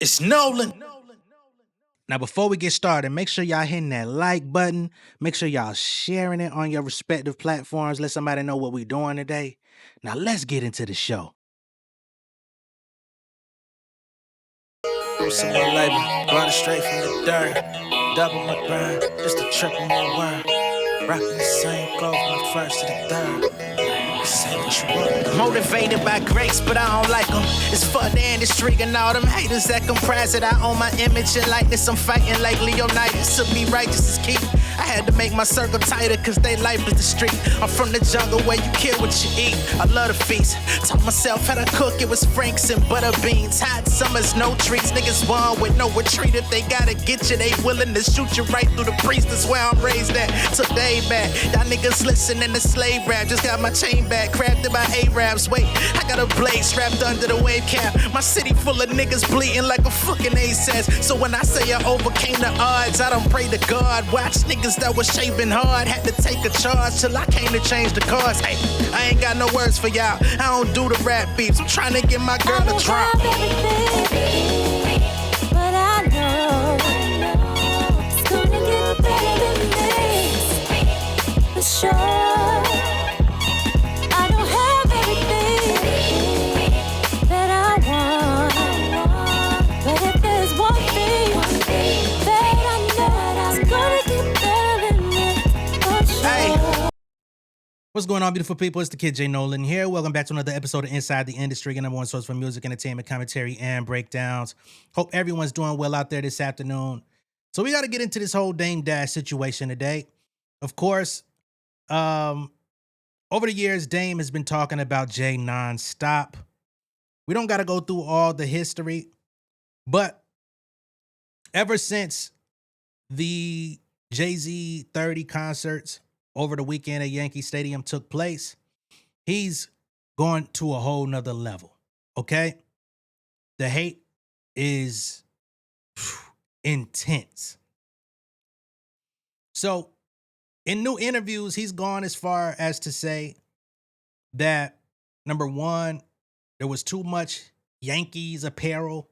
It's Nolan. Now, before we get started, make sure y'all hitting that like button. Make sure y'all sharing it on your respective platforms. Let somebody know what we're doing today. Now, let's get into the show. I'm some more labor, brought it straight from the dirt. Double my grind, just a triple more work. Rockin' the same clothes from the first to the third. Say what you want. Motivated by grace, but I don't like them. It's for the industry and all them haters that comprise it. I own my image and likeness. I'm fighting like Leonidas. To be righteous is key. I had to make my circle tighter, cause they life is the street. I'm from the jungle where you kill what you eat. I love the feast. Taught myself how to cook, it was Franks and butter beans. Hot summers, no treats. Niggas born with no retreat. If they gotta get you, they willing to shoot you right through the priest. That's where I'm raised at. Took the A back. Y'all niggas listening to slave rap. Just got my chain back, crafted by Arabs. Wait, I got a blade strapped under the wave cap. My city full of niggas bleeding like a fucking ASAS. So when I say I overcame the odds, I don't pray to God. Watch niggas that was shaving hard, had to take a charge till I came to change the cards. Hey, I ain't got no words for y'all. I don't do the rap beats. I'm trying to get my girl to drop. But I know it's gonna get better than this, for sure. I don't have everything that I want, but if there's one thing that I know, it's gonna get better than this, for sure. Hey. What's going on, beautiful people? It's the kid J Nolan here. Welcome back to another episode of Inside the Industry, your number one source for music, entertainment, commentary, and breakdowns. Hope everyone's doing well out there this afternoon. So we got to get into this whole Dame Dash situation today. Of course, over the years, Dame has been talking about Jay nonstop. We don't got to go through all the history, but ever since the Jay-Z 30 concerts over the weekend at Yankee Stadium took place, he's gone to a whole nother level, okay? The hate is intense. So in new interviews, he's gone as far as to say that, number one, there was too much Yankees apparel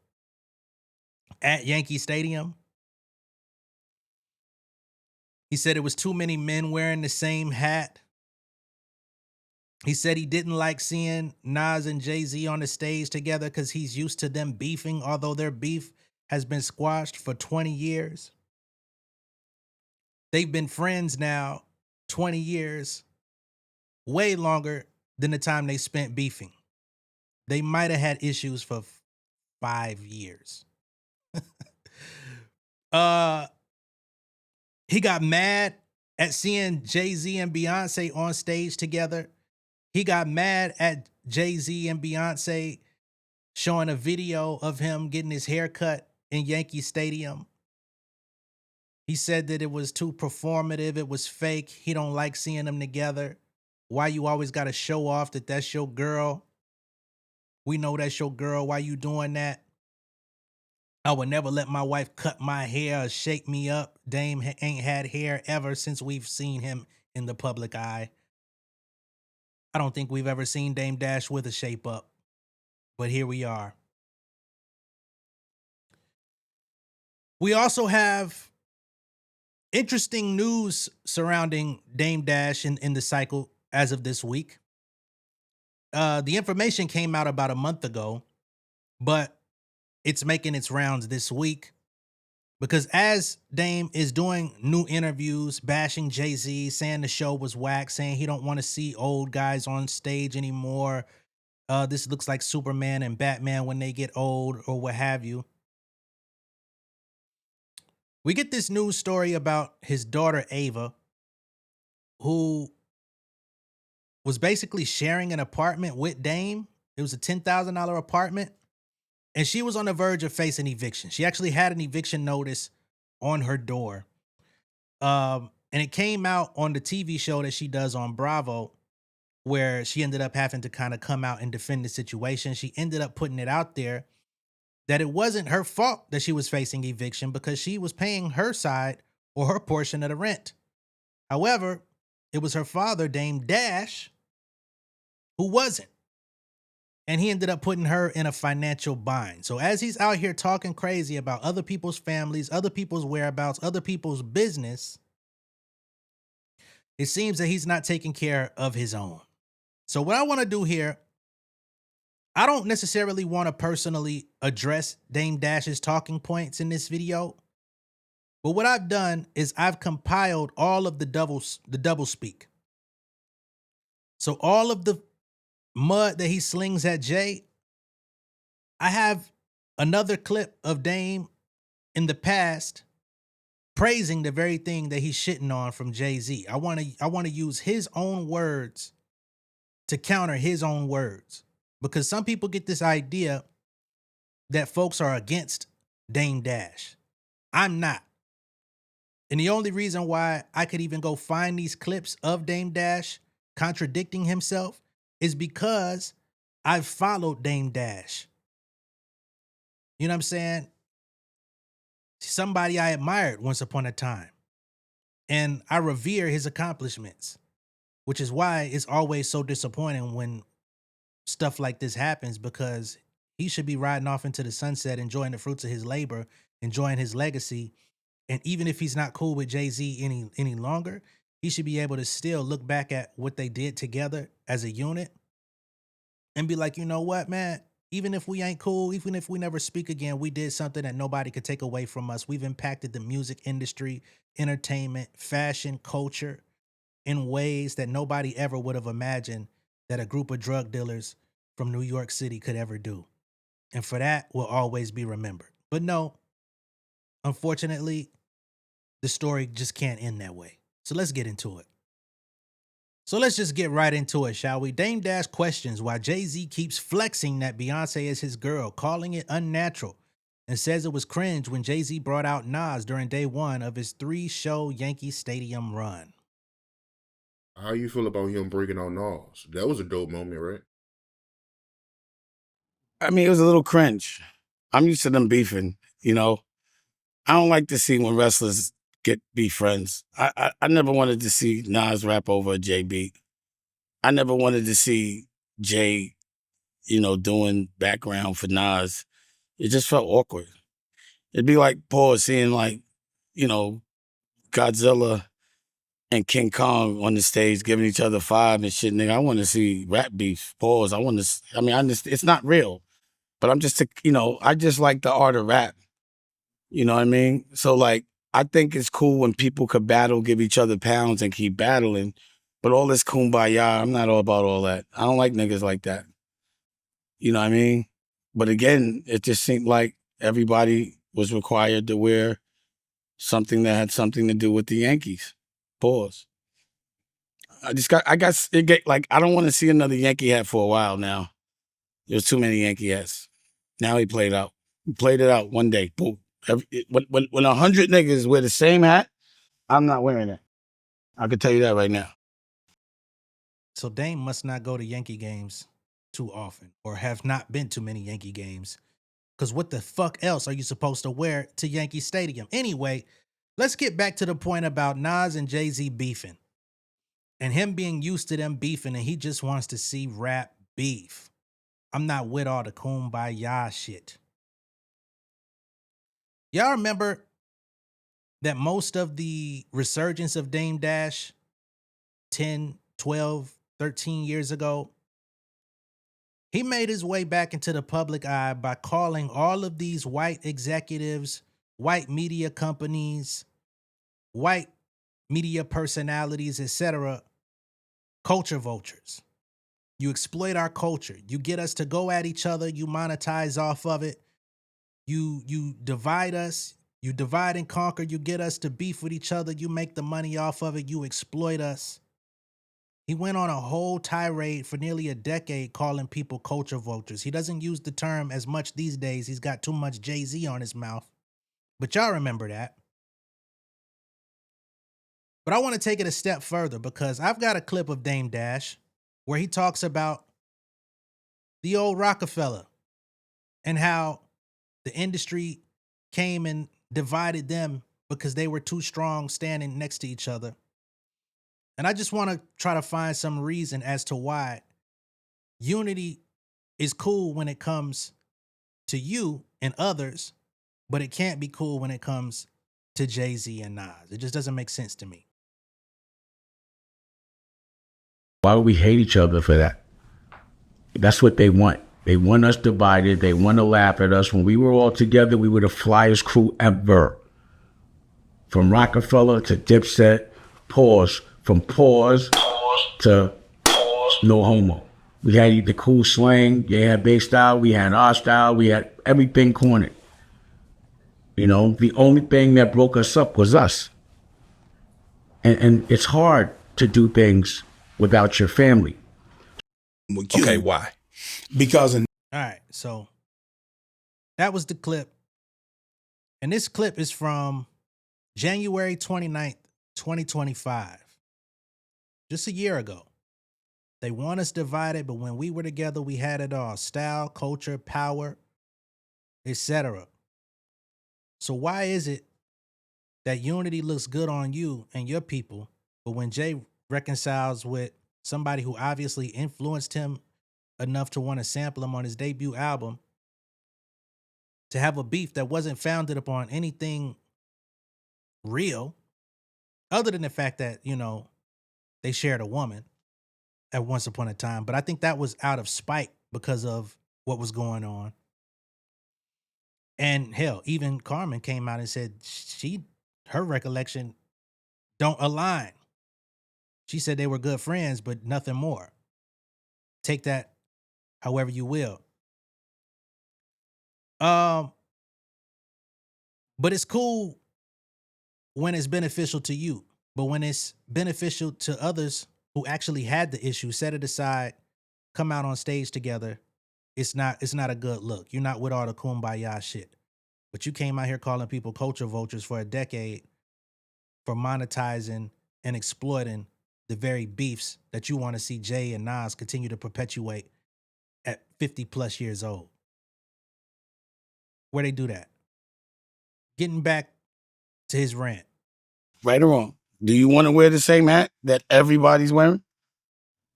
at Yankee Stadium. He said it was too many men wearing the same hat. He said he didn't like seeing Nas and Jay-Z on the stage together because he's used to them beefing, although their beef has been squashed for 20 years. They've been friends now 20 years, way longer than the time they spent beefing. They might have had issues for 5 years. He got mad at seeing Jay-Z and Beyonce on stage together. He got mad at Jay-Z and Beyonce showing a video of him getting his hair cut in Yankee Stadium. He said that it was too performative, it was fake. He don't like seeing them together. Why you always got to show off that that's your girl? We know that's your girl. Why you doing that? I would never let my wife cut my hair or shake me up. Dame ain't had hair ever since we've seen him in the public eye. I don't think we've ever seen Dame Dash with a shape up, but here we are. We also have interesting news surrounding Dame Dash in the cycle as of this week. The information came out about a month ago, but it's making its rounds this week because as Dame is doing new interviews, bashing Jay-Z, saying the show was whack, saying he don't want to see old guys on stage anymore. This looks like Superman and Batman when they get old or what have you. We get this news story about his daughter, Ava, who was basically sharing an apartment with Dame. It was a $10,000 apartment. And she was on the verge of facing eviction. She actually had an eviction notice on her door. And it came out on the TV show that she does on Bravo, where she ended up having to kind of come out and defend the situation. She ended up putting it out there that it wasn't her fault that she was facing eviction because she was paying her side or her portion of the rent. However, it was her father, Dame Dash, who wasn't. And he ended up putting her in a financial bind. So as he's out here talking crazy about other people's families, other people's whereabouts, other people's business, it seems that he's not taking care of his own. So what I want to do here, I don't necessarily want to personally address Dame Dash's talking points in this video. But what I've done is I've compiled all of the double speak. So all of the mud that he slings at Jay, I have another clip of Dame in the past praising the very thing that he's shitting on from Jay-Z. I want to use his own words to counter his own words, because some people get this idea that folks are against Dame Dash. I'm not. And the only reason why I could even go find these clips of Dame Dash contradicting himself is because I've followed Dame Dash. You know what I'm saying? Somebody I admired once upon a time. And I revere his accomplishments, which is why it's always so disappointing when stuff like this happens, because he should be riding off into the sunset, enjoying the fruits of his labor, enjoying his legacy. And even if he's not cool with Jay-Z any longer, he should be able to still look back at what they did together as a unit and be like, you know what, man? Even if we ain't cool, even if we never speak again, we did something that nobody could take away from us. We've impacted the music industry, entertainment, fashion, culture in ways that nobody ever would have imagined that a group of drug dealers from New York City could ever do. And for that, we'll always be remembered. But no, unfortunately, the story just can't end that way. So let's get into it. So let's just get right into it, shall we? Dame Dash questions why Jay-Z keeps flexing that Beyonce is his girl, calling it unnatural, and says it was cringe when Jay-Z brought out Nas during day one of his 3-show Yankee Stadium run. How you feel about him breaking out Nas? That was a dope moment, right? I mean, it was a little cringe. I'm used to them beefing, you know. I don't like to see when wrestlers be friends. I never wanted to see Nas rap over a Jay beat. I never wanted to see Jay, doing background for Nas. It just felt awkward. It'd be like Paul seeing Godzilla and King Kong on the stage giving each other five and shit. Nigga, I want to see rap beef. Pause. It's not real. But I just like the art of rap. You know what I mean? So I think it's cool when people could battle, give each other pounds and keep battling. But all this kumbaya, I'm not all about all that. I don't like niggas like that. You know what I mean? But again, it just seemed like everybody was required to wear something that had something to do with the Yankees. Pause. I don't want to see another Yankee hat for a while now. There's too many Yankee hats. Now he played out. He played it out one day. Boom. When 100 niggas wear the same hat, I'm not wearing it. I can tell you that right now. So Dame must not go to Yankee games too often, or have not been to many Yankee games. Because what the fuck else are you supposed to wear to Yankee Stadium? Anyway, let's get back to the point about Nas and Jay-Z beefing. And him being used to them beefing, and he just wants to see rap beef. I'm not with all the kumbaya shit. Y'all remember that most of the resurgence of Dame Dash 10, 12, 13 years ago, he made his way back into the public eye by calling all of these white executives, white media companies, white media personalities, etc., culture vultures. You exploit our culture. You get us to go at each other. You monetize off of it. You divide us. You divide and conquer. You get us to beef with each other. You make the money off of it. You exploit us. He went on a whole tirade for nearly a decade calling people culture vultures. He doesn't use the term as much these days. He's got too much Jay-Z on his mouth. But y'all remember that. But I want to take it a step further, because I've got a clip of Dame Dash where he talks about the old Rockefeller and how the industry came and divided them because they were too strong standing next to each other. And I just want to try to find some reason as to why unity is cool when it comes to you and others, but it can't be cool when it comes to Jay-Z and Nas. It just doesn't make sense to me. Why would we hate each other for that? That's what they want. They want us divided. They want to laugh at us. When we were all together, we were the flyest crew ever. From Rockefeller to Dipset, pause. From pause to no homo. We had the cool slang. They had bass style. We had our style. We had everything cornered. You know, the only thing that broke us up was us. And it's hard to do things without your family. Okay, why? Because All right, so that was the clip. And this clip is from January 29th, 2025. Just a year ago. They want us divided, but when we were together, we had it all. Style, culture, power, etc. So why is it that unity looks good on you and your people, but when Jay reconciles with somebody who obviously influenced him enough to want to sample him on his debut album, to have a beef that wasn't founded upon anything real, other than the fact that, you know, they shared a woman at once upon a time. But I think that was out of spite because of what was going on. And hell, even Carmen came out and said her recollection don't align. She said they were good friends, but nothing more. Take that however you will. But it's cool when it's beneficial to you. But when it's beneficial to others who actually had the issue, set it aside, come out on stage together, it's not a good look. You're not with all the kumbaya shit. But you came out here calling people culture vultures for a decade for monetizing and exploiting the very beefs that you want to see Jay and Nas continue to perpetuate at 50 plus years old. Where they do that? Getting back to his rant. Right or wrong? Do you want to wear the same hat that everybody's wearing?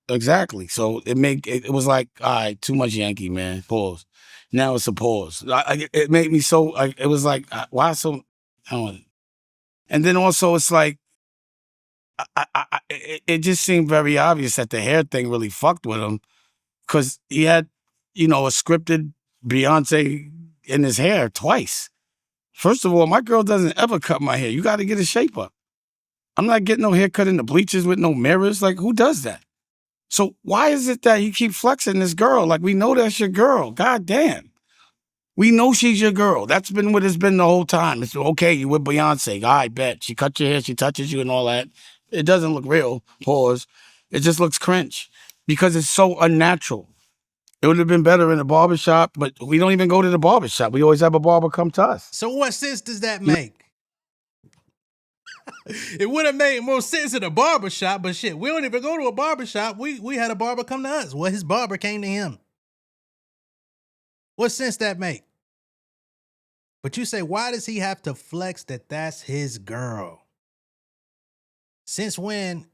Exactly. So it was like, all right, too much Yankee, man. Pause. Now it's a pause. It made me so. It was like, why so? I don't know. And then also, it's like, it just seemed very obvious that the hair thing really fucked with him, because he had, you know, a scripted Beyonce in his hair twice. First of all, my girl doesn't ever cut my hair. You got to get a shape up. I'm not getting no haircut in the bleachers with no mirrors. Like, who does that? So why is it that you keep flexing this girl? Like, we know that's your girl. God damn. We know she's your girl. That's been what it's been the whole time. It's okay, you with Beyonce. I bet. She cut your hair, she touches you and all that. It doesn't look real. Pause. It just looks cringe because it's so unnatural. It would have been better in a barbershop, but we don't even go to the barbershop. We always have a barber come to us. So what sense does that make? It would have made more sense in a barbershop, but shit, we don't even go to a barbershop. We had a barber come to us. Well, his barber came to him. What sense that make? But you say, why does he have to flex that that's his girl? Since when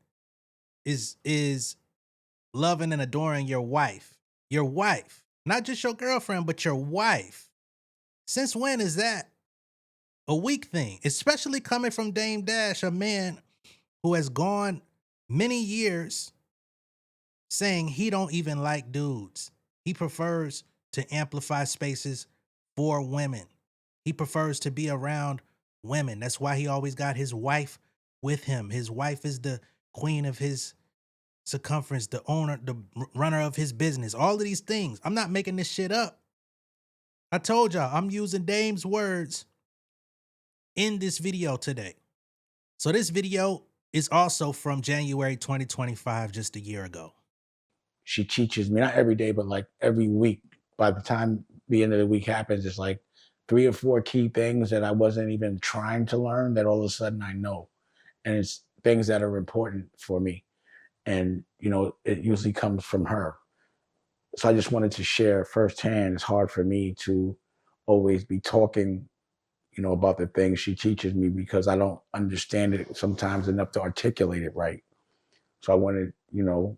is loving and adoring your wife? Your wife, not just your girlfriend, but your wife. Since when is that a weak thing? Especially coming from Dame Dash, a man who has gone many years saying he don't even like dudes. He prefers to amplify spaces for women. He prefers to be around women. That's why he always got his wife with him. His wife is the queen of his circumference, the owner, the runner of his business. All of these things. I'm not making this shit up. I told y'all, I'm using Dame's words in this video today. So this video is also from January 2025, just a year ago. She teaches me, not every day, but like every week. By the time the end of the week happens, it's like 3 or 4 key things that I wasn't even trying to learn that all of a sudden I know. And it's things that are important for me. And, you know, it usually comes from her. So I just wanted to share firsthand. It's hard for me to always be talking, you know, about the things she teaches me because I don't understand it sometimes enough to articulate it right. So I wanted, you know,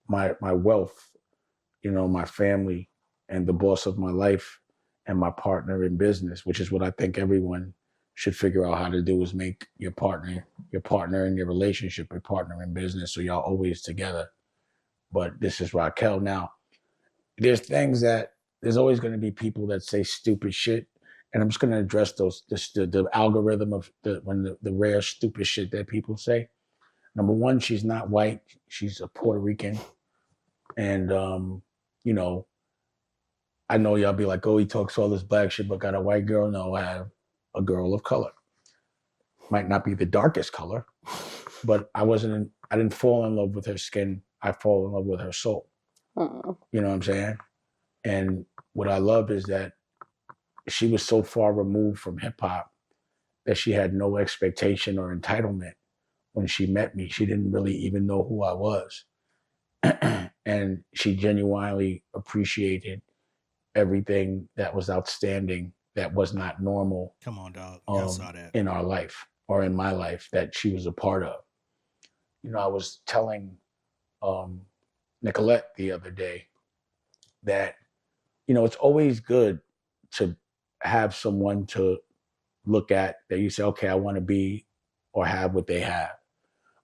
my wealth, you know, my family, and the boss of my life and my partner in business, which is what I think everyone should figure out how to do, is make your partner in your relationship, your partner in business, so y'all always together. But this is Raquel. Now, there's always going to be people that say stupid shit, and I'm just going to address the algorithm of the rare stupid shit that people say. Number one, she's not white. She's a Puerto Rican. And, you know, I know y'all be like, oh, he talks all this black shit, but got a white girl. No, I have a girl of color. Might not be the darkest color, but I didn't fall in love with her skin. I fall in love with her soul. You know what I'm saying? And what I love is that she was so far removed from hip hop that she had no expectation or entitlement when she met me. She didn't really even know who I was. And she genuinely appreciated everything that was outstanding, that was not normal. Come on, dog. Y'all saw that. In our life or in my life that she was a part of. You know, I was telling Nicolette the other day that, you know, it's always good to have someone to look at that you say, okay, I want to be or have what they have.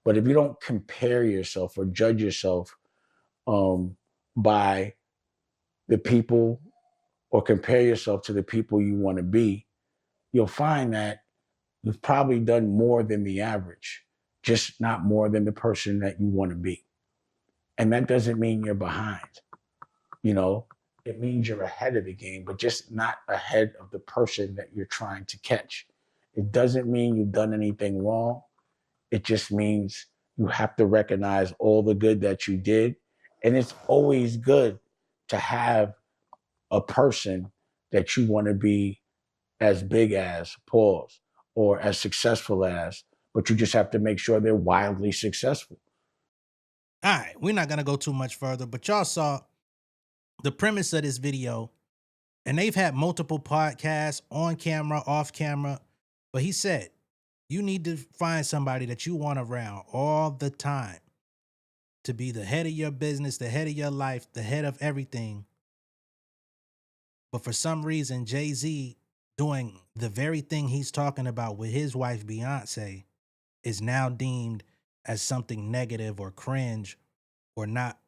But if you don't compare yourself or judge yourself by the people, or compare yourself to the people you want to be, you'll find that you've probably done more than the average, just not more than the person that you want to be. And that doesn't mean you're behind. You know, it means you're ahead of the game, but just not ahead of the person that you're trying to catch. It doesn't mean you've done anything wrong. It just means you have to recognize all the good that you did. And it's always good to have a person that you want to be as big as, pause, or as successful as, but you just have to make sure they're wildly successful. All right, we're not going to go too much further, but y'all saw the premise of this video, and they've had multiple podcasts on camera, off camera, but he said, you need to find somebody that you want around all the time to be the head of your business, the head of your life, the head of everything. But for some reason, Jay-Z doing the very thing he's talking about with his wife, Beyonce, is now deemed as something negative or cringe or not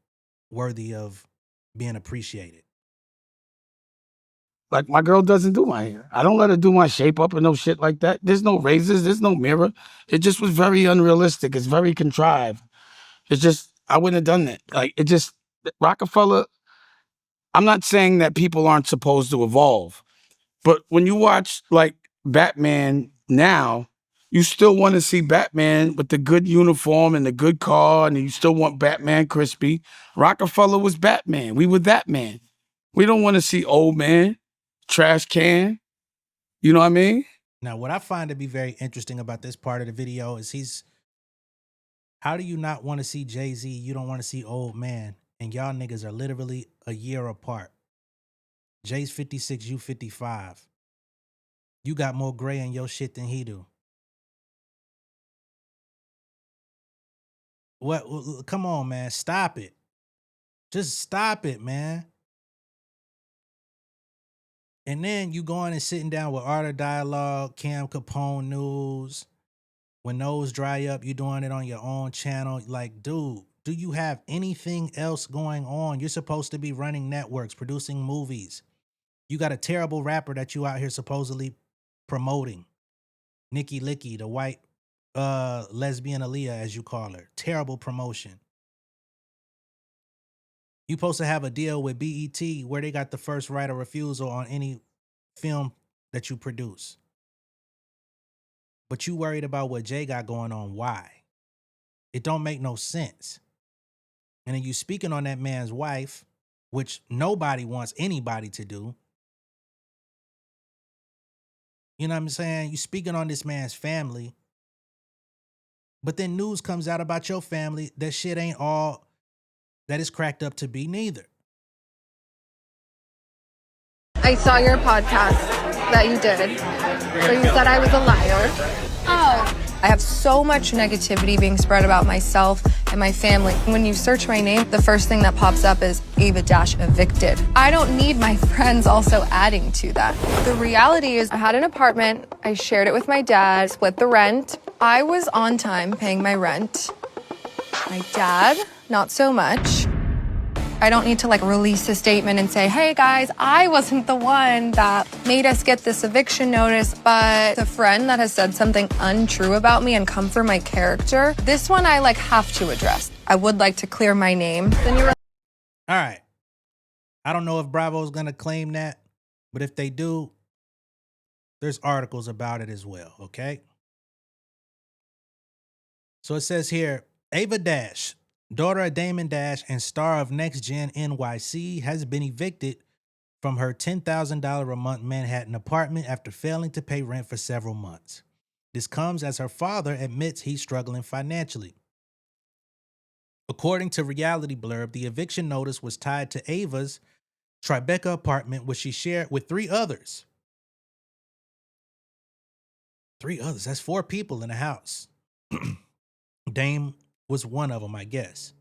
worthy of being appreciated. Like, my girl doesn't do my hair. I don't let her do my shape up and no shit like that. There's no razors. There's no mirror. It just was very unrealistic. It's very contrived. It's just, I wouldn't have done that. Like, it just, Rockefeller, I'm not saying that people aren't supposed to evolve, but when you watch, like, Batman now, you still want to see Batman with the good uniform and the good car, and you still want Batman crispy. Rockefeller was Batman. We were that man. We don't want to see old man, trash can. You know what I mean? Now, what I find to be very interesting about this part of the video is how do you not want to see Jay-Z? You don't want to see old man. And y'all niggas are literally a year apart. Jay's 56, you 55. You got more gray in your shit than he do. What? Come on, man. Stop it. Just stop it, man. And then you going and sitting down with Art of Dialogue, Cam Capone News. When those dry up, you doing it on your own channel. Like, dude, do you have anything else going on? You're supposed to be running networks, producing movies. You got a terrible rapper that you out here supposedly promoting. Nikki Licky, the white lesbian Aaliyah, as you call her. Terrible promotion. You supposed to have a deal with BET where they got the first right of refusal on any film that you produce. But you worried about what Jay got going on. Why? It don't make no sense. And then you speaking on that man's wife, which nobody wants anybody to do. You know what I'm saying? You speaking on this man's family. But then news comes out about your family. That shit ain't all that is cracked up to be neither. I saw your podcast that you did. So you said I was a liar. Oh, I have so much negativity being spread about myself and my family. When you search my name, the first thing that pops up is Ava-evicted. I don't need my friends also adding to that. The reality is I had an apartment, I shared it with my dad, split the rent. I was on time paying my rent. My dad, not so much. I don't need to release a statement and say, hey guys, I wasn't the one that made us get this eviction notice, but the friend that has said something untrue about me and come for my character, this one I have to address. I would like to clear my name. Then you're All right. I don't know if Bravo's gonna claim that, but if they do, there's articles about it as well, okay? So it says here, Ava Dash, daughter of Damon Dash and star of Next Gen NYC, has been evicted from her $10,000 a month Manhattan apartment after failing to pay rent for several months. This comes as her father admits he's struggling financially. According to Reality Blurb, the eviction notice was tied to Ava's Tribeca apartment, which she shared with 3 others. 3 others, that's 4 people in the house. Dame was one of them, I guess.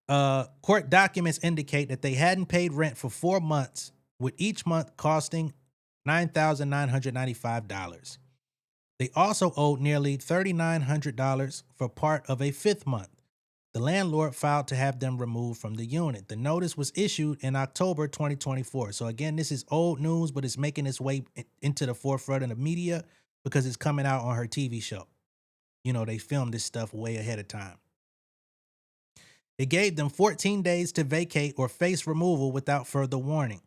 Court documents indicate that they hadn't paid rent for 4 months, with each month costing $9,995. They also owed nearly $3,900 for part of a 5th month. The landlord filed to have them removed from the unit. The notice was issued in October 2024. So again, this is old news, but it's making its way into the forefront of the media because it's coming out on her TV show. You know, they filmed this stuff way ahead of time. It gave them 14 days to vacate or face removal without further warning.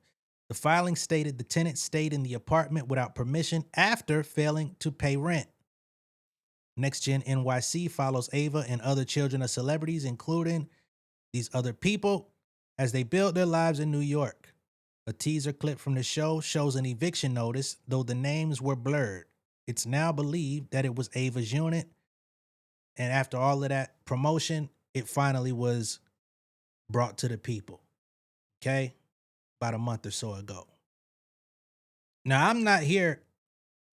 The filing stated the tenant stayed in the apartment without permission after failing to pay rent. Next Gen NYC follows Ava and other children of celebrities, including these other people, as they build their lives in New York. A teaser clip from the show shows an eviction notice, though the names were blurred. It's now believed that it was Ava's unit. And after all of that promotion, it finally was brought to the people. Okay? About a month or so ago. Now, I'm not here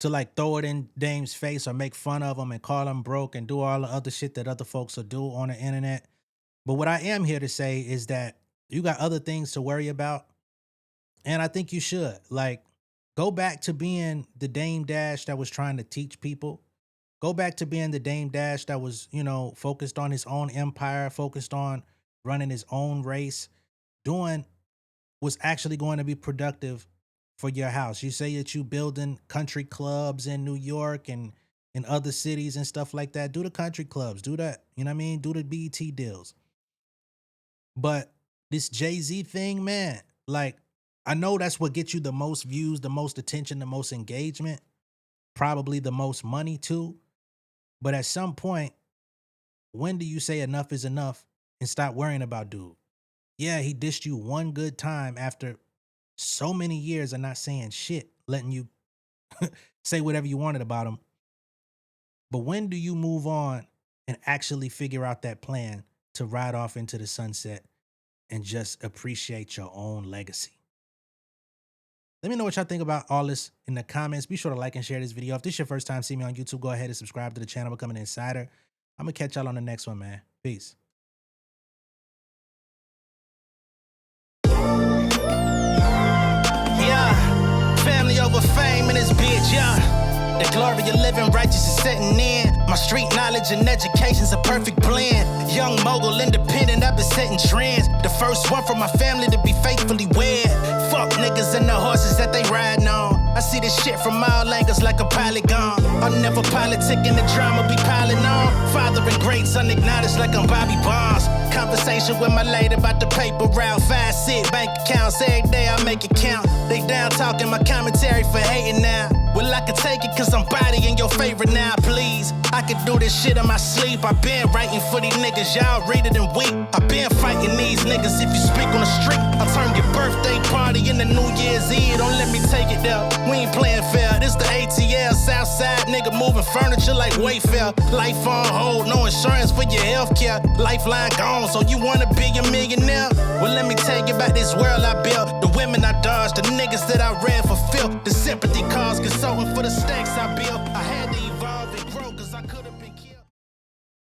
to throw it in Dame's face or make fun of him and call him broke and do all the other shit that other folks will do on the internet. But what I am here to say is that you got other things to worry about. And I think you should. Go back to being the Dame Dash that was trying to teach people. Go back to being the Dame Dash that was, focused on his own empire, focused on running his own race, doing what's actually going to be productive for your house. You say that you building country clubs in New York and in other cities and stuff like that. Do the country clubs. Do that. You know what I mean? Do the BET deals. But this Jay-Z thing, man, I know that's what gets you the most views, the most attention, the most engagement, probably the most money too. But at some point, when do you say enough is enough and stop worrying about dude? Yeah, he dissed you one good time after so many years of not saying shit, letting you say whatever you wanted about him. But when do you move on and actually figure out that plan to ride off into the sunset and just appreciate your own legacy? Let me know what y'all think about all this in the comments. Be sure to like and share this video. If this is your first time seeing me on YouTube, go ahead and subscribe to the channel, become an insider. I'm going to catch y'all on the next one, man. Peace. Yeah, family over fame in this bitch, yeah. The glory of living righteous is setting in. My street knowledge and education's a perfect blend. Young mogul, independent, I've been setting trends. The first one from my family to be faithfully wed. Fuck niggas and the horses that they riding on. I see this shit from all angles like a polygon. I'm never politicking, the drama be piling on. Father and great son acknowledged like I'm Bobby Bonds. Conversation with my lady about the paper route. 5 sit bank accounts, every day I make it count. They down talking my commentary for hating now. Well, I can take it cause I'm bodying your favorite now, please. I can do this shit in my sleep. I been writing for these niggas, y'all read it and weep. I been fighting these niggas if you speak on the street. I turn your birthday party into New Year's Eve. Don't let me take it there. We ain't playing fair. This the ATL, Southside nigga moving furniture like Wayfair. Life on hold, no insurance for your healthcare. Lifeline gone, so you wanna be a millionaire? Well, let me tell you about this world I built. The women I dodged, the niggas that I read for filth. The sympathy cause consulting for the stacks I built.